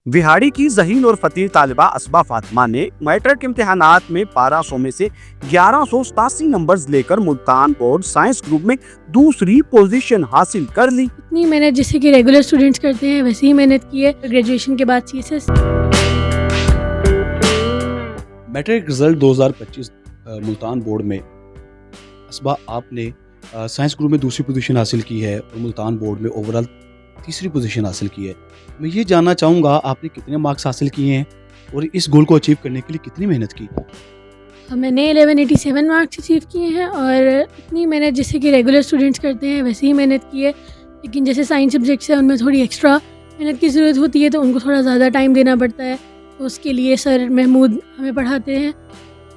विहाड़ी की ज़हीन और फतीर तालिबा असबा फातिमा ने मैट्रिक इम्तिहानात में 1200 में से 1187 नंबर्स लेकर मुल्तान बोर्ड साइंस ग्रुप में दूसरी पोजीशन हासिल कर ली। इतनी मेहनत जैसे कि रेगुलर स्टूडेंट्स करते हैं वैसे ही मेहनत की है। ग्रेजुएशन के बाद CSS. Matric result 2025 Multan board में असबा आपने साइंस ग्रुप में दूसरी पोजीशन हासिल की है और मुल्तान बोर्ड में ओवरऑल तीसरी पोजीशन हासिल की है। मैं ये जानना चाहूँगा आपने कितने मार्क्स हासिल किए हैं और इस गोल को अचीव करने के लिए कितनी मेहनत की? मैंने 1187 मार्क्स अचीव किए हैं और इतनी मेहनत जैसे कि रेगुलर स्टूडेंट्स करते हैं वैसे ही मेहनत की है। लेकिन जैसे साइंस सब्जेक्ट्स हैं उनमें थोड़ी एक्स्ट्रा मेहनत की ज़रूरत होती है तो उनको थोड़ा ज़्यादा टाइम देना पड़ता है। तो उसके लिए सर महमूद हमें पढ़ाते हैं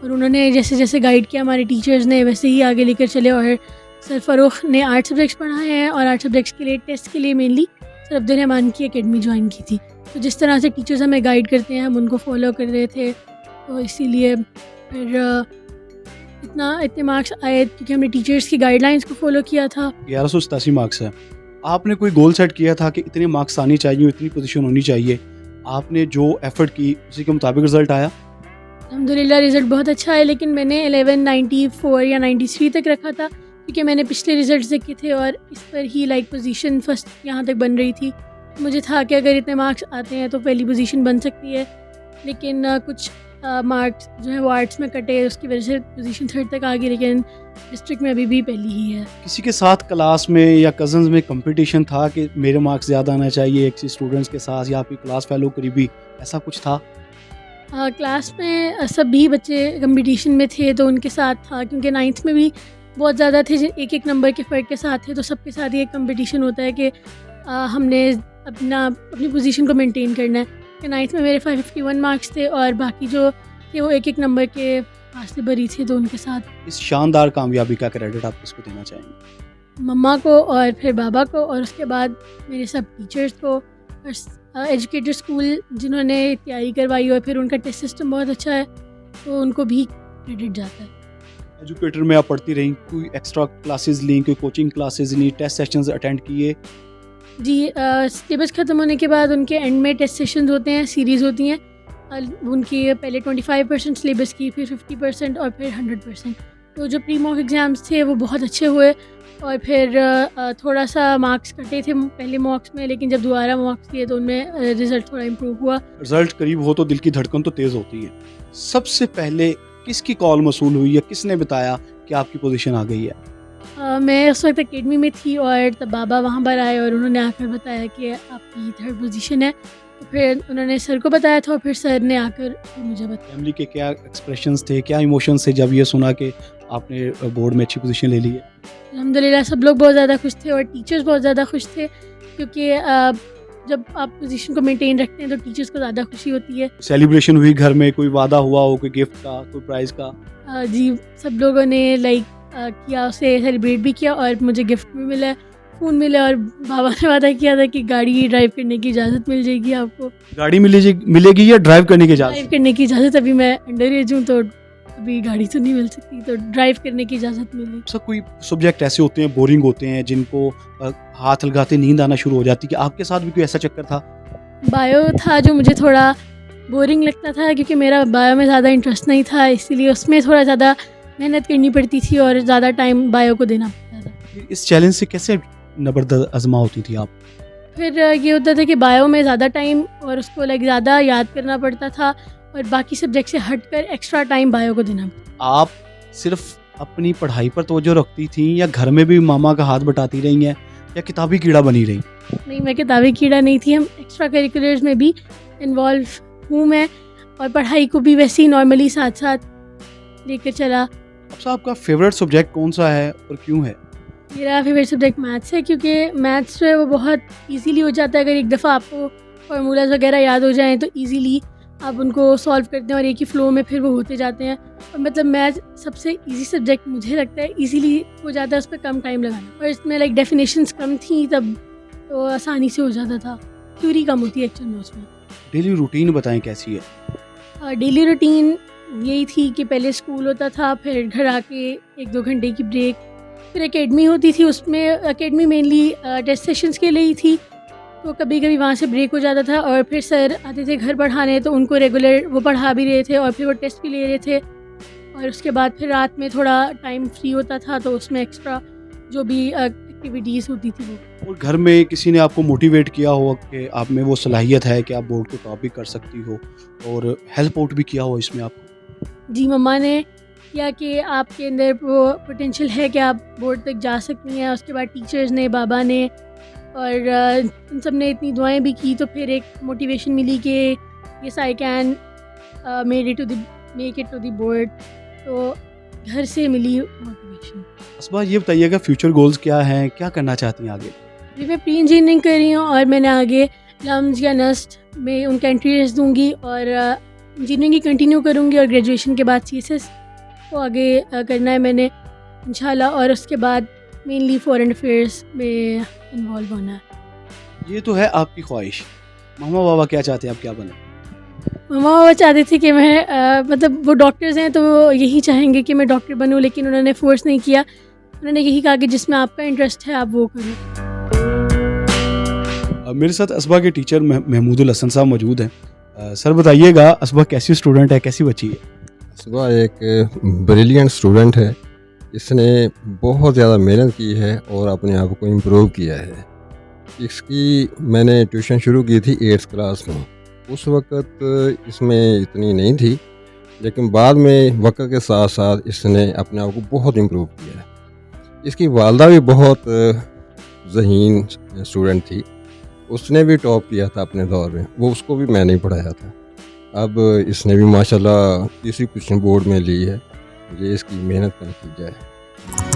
और उन्होंने जैसे जैसे गाइड किया हमारे टीचर्स ने वैसे ही आगे लेकर चले। और सर फ़रूख ने 8 सब्जेक्ट्स पढ़ाए हैं और 8 सब्जेक्ट्स के लिए टेस्ट के लिए मेनली सर अब्दुर्रहमान की एकेडमी ज्वाइन की थी। तो जिस तरह से टीचर्स हमें गाइड करते हैं हम उनको फॉलो कर रहे थे, तो इसीलिए फिर इतने मार्क्स आए क्योंकि हमने टीचर्स की गाइडलाइंस को फॉलो किया था। 1187 मार्क्स है। आपने कोई गोल सेट किया था कि इतने मार्क्स आने चाहिए, इतनी पोजीशन होनी चाहिए? आपने जो एफर्ट की उसी के मुताबिक रिजल्ट आया? अल्हम्दुलिल्लाह रिज़ल्ट बहुत अच्छा है, लेकिन मैंने 1194 या 93 तक रखा था क्योंकि मैंने पिछले रिज़ल्ट देखे थे और इस पर ही पोजीशन फर्स्ट यहाँ तक बन रही थी। मुझे था कि अगर इतने मार्क्स आते हैं तो पहली पोजीशन बन सकती है, लेकिन कुछ मार्क्स जो है वो आर्ट्स में कटे, उसकी वजह से पोजीशन 3rd तक आ गई, लेकिन डिस्ट्रिक्ट में अभी भी पहली ही है। किसी के साथ क्लास में या कजन्स में कंपटीशन था कि मेरे मार्क्स ज़्यादा आना चाहिए एक स्टूडेंट्स के साथ, या आपकी क्लास फेलो करीबी ऐसा कुछ था? क्लास में सभी बच्चे कंपटीशन में थे तो उनके साथ था, क्योंकि 9th में भी बहुत ज़्यादा थे एक एक नंबर के फ़र्क के साथ थे, तो सबके साथ ही एक कंपटीशन होता है कि हमने अपनी पोजीशन को मेंटेन करना है। कि 9th में मेरे 551 मार्क्स थे और बाकी जो थे वो एक एक नंबर के फासले भरी थे, तो उनके साथ। इस शानदार कामयाबी का क्रेडिट आप किसको देना चाहेंगे? मम्मा को और फिर बाबा को और उसके बाद मेरे सब टीचर्स को और एजुकेटर स्कूल जिन्होंने तैयारी करवाई और फिर उनका टेस्ट सिस्टम बहुत अच्छा है तो उनको भी क्रेडिट जाता है। एजुकेटर में आप पढ़ती रहीं, कोई एक्स्ट्रा क्लासेस ली, कोई कोचिंग क्लासेस ली, टेस्ट सेशंस अटेंड किए? जी, सिलेबस ख़त्म होने के बाद उनके एंड में टेस्ट सेशंस होते हैं, सीरीज़ होती हैं। उनकी पहले 25% सिलेबस की, फिर 50% और फिर 100%। तो जो प्री मॉक एग्ज़ाम्स थे वो बहुत अच्छे हुए और फिर थोड़ा सा मार्क्स कटे थे पहले मॉक्स में, लेकिन जब दोबारा मॉक्स दिए तो उनमें रिज़ल्ट थोड़ा इम्प्रूव हुआ। रिजल्ट करीब हो तो दिल की धड़कन तो तेज़ होती है। सबसे पहले किसकी कॉल मसूल हुई या किसने बताया कि आपकी पोजीशन आ गई है? मैं उस वक्त एकेडमी में थी और तब बाबा वहाँ पर आए और उन्होंने आकर बताया कि आपकी 3rd पोजीशन है। तो फिर उन्होंने सर को बताया था और फिर सर ने आकर मुझे बताया। फैमिली के क्या एक्सप्रेशंस थे, क्या इमोशंस थे जब ये सुना कि आपने बोर्ड में अच्छी पोजीशन ले ली है? अल्हम्दुलिल्लाह सब लोग बहुत ज़्यादा खुश थे और टीचर्स बहुत ज़्यादा खुश थे, क्योंकि जब आप पोजीशन को मेंटेन रखते हैं तो टीचर्स को ज़्यादा खुशी होती है। सेलिब्रेशन हुई घर में, कोई वादा हुआ हो, कोई गिफ्ट का, कोई प्राइज़ का? जी, सब लोगों ने किया, उसे सेलिब्रेट भी किया और मुझे गिफ्ट भी मिला, फ़ोन मिला और बाबा ने वादा किया था कि गाड़ी ड्राइव करने की इजाज़त मिल जाएगी आपको। गाड़ी मिलेगी या ड्राइव करने की इजाज़त? ड्राइव करने की इजाज़त, अभी मैं अंडर एज हूँ तो अभी गाड़ी तो नहीं मिल सकती, तो ड्राइव करने की इजाज़त मिली। सब कोई सब्जेक्ट ऐसे होते हैं, बोरिंग होते हैं, जिनको हाथ लगाते नींद आना शुरू हो जाती है, कि आपके साथ भी कोई ऐसा चक्कर था? बायो था जो मुझे थोड़ा बोरिंग लगता था क्योंकि मेरा बायो में ज़्यादा इंटरेस्ट नहीं था, इसीलिए उसमें थोड़ा ज़्यादा मेहनत करनी पड़ती थी और ज़्यादा टाइम बायो को देना पड़ता था। इस चैलेंज से कैसे नबरद आजमा होती थी आप? फिर ये होता था कि बायो में ज़्यादा टाइम और उसको ज़्यादा याद करना पड़ता था और बाकी सब्जेक्ट से हटकर एक्स्ट्रा टाइम बायो को देना पड़ता। आप सिर्फ अपनी पढ़ाई पर तवज्जो रखती थी या घर में भी मामा का हाथ बटाती रही हैं या किताबी कीड़ा बनी रही? नहीं, मैं किताबी कीड़ा नहीं थी, हम एक्स्ट्रा करिकुलर्स में भी इन्वॉल्व हूँ मैं, और पढ़ाई को भी वैसे ही नॉर्मली साथ साथ लेकर चला। आपका फेवरेट सब्जेक्ट कौन सा है और क्यों है? मेरा फेवरेट सब्जेक्ट मैथ्स है, क्योंकि मैथ्स जो है वो बहुत इजीली हो जाता है। अगर एक दफ़ा आपको फार्मूलाज वगैरह याद हो जाएं तो इजीली आप उनको सॉल्व करते हैं और एक ही फ्लो में फिर वो होते जाते हैं। और मतलब मैथ सबसे इजी सब्जेक्ट मुझे लगता है, इजीली हो जाता है, उस पर कम टाइम लगाना, और इसमें डेफिनेशंस कम थी तब तो आसानी से हो जाता था, थ्योरी कम होती है एक्चुअल में उसमें। डेली रूटीन बताएं कैसी है? डेली रूटीन यही थी कि पहले स्कूल होता था, फिर घर आके 1-2 घंटे की ब्रेक, फिर एकेडमी होती थी, उसमें एकेडमी मेनली टेस्ट सेशंस के लिए ही थी तो कभी कभी वहाँ से ब्रेक हो जाता था और फिर सर आते थे घर पढ़ाने, तो उनको रेगुलर वो पढ़ा भी रहे थे और फिर वो टेस्ट भी ले रहे थे। और उसके बाद फिर रात में थोड़ा टाइम फ्री होता था, तो उसमें एक्स्ट्रा जो भी एक्टिविटीज़ होती थी वो। और घर में किसी ने आपको मोटिवेट किया हो कि आप में वो सलाहियत है कि आप बोर्ड को टॉप भी कर सकती हो, और हेल्प आउट भी किया हो इसमें आपको? जी, मम्मा ने किया कि आपके अंदर वो पोटेंशियल है कि आप बोर्ड तक जा सकती हैं। उसके बाद टीचर्स ने, बाबा ने और इन सब ने इतनी दुआएं भी की, तो फिर एक मोटिवेशन मिली कि yes I can make it to the board. तो घर से मिली मोटिवेशन। असबा ये बताइएगा फ्यूचर गोल्स क्या हैं, क्या करना चाहती हैं आगे? अभी मैं प्री इंजीनियरिंग कर रही हूँ और मैंने आगे लम्स या नस्ट में उनका एंट्री दूँगी और इंजीनियरिंग की कंटिन्यू करूँगी और ग्रेजुएशन के बाद CSS को आगे करना है मैंने इंशाल्लाह, और उसके बाद मेनली फॉरेन अफेयर्स में इन्वॉल्व होना है। ये तो है आपकी ख्वाहिश। मामा बाबा क्या चाहते हैं आप क्या बने? मम्मा बाबा चाहते थे कि मैं मतलब वो डॉक्टर्स हैं तो वो यही चाहेंगे कि मैं डॉक्टर बनूं, लेकिन उन्होंने फोर्स नहीं किया। उन्होंने यही कहा कि जिसमें आपका इंटरेस्ट है आप वो करो। मेरे साथ असबा के टीचर महमूदुल हसन साहब मौजूद हैं। सर बताइएगा असबा कैसी स्टूडेंट है, कैसी बच्ची है? असबा एक ब्रिलियंट स्टूडेंट है। इसने बहुत ज़्यादा मेहनत की है और अपने आप को इम्प्रूव किया है। इसकी मैंने ट्यूशन शुरू की थी 8th क्लास में। उस वक़्त इसमें इतनी नहीं थी, लेकिन बाद में वक्त के साथ साथ इसने अपने आप को बहुत इम्प्रूव किया है। इसकी वालदा भी बहुत ज़हीन स्टूडेंट थी, उसने भी टॉप किया था अपने दौर में, वो उसको भी मैंने ही पढ़ाया था। अब इसने भी माशाल्लाह तीसरी पोजीशन बोर्ड में ली है। ये इसकी मेहनत का नतीजा है।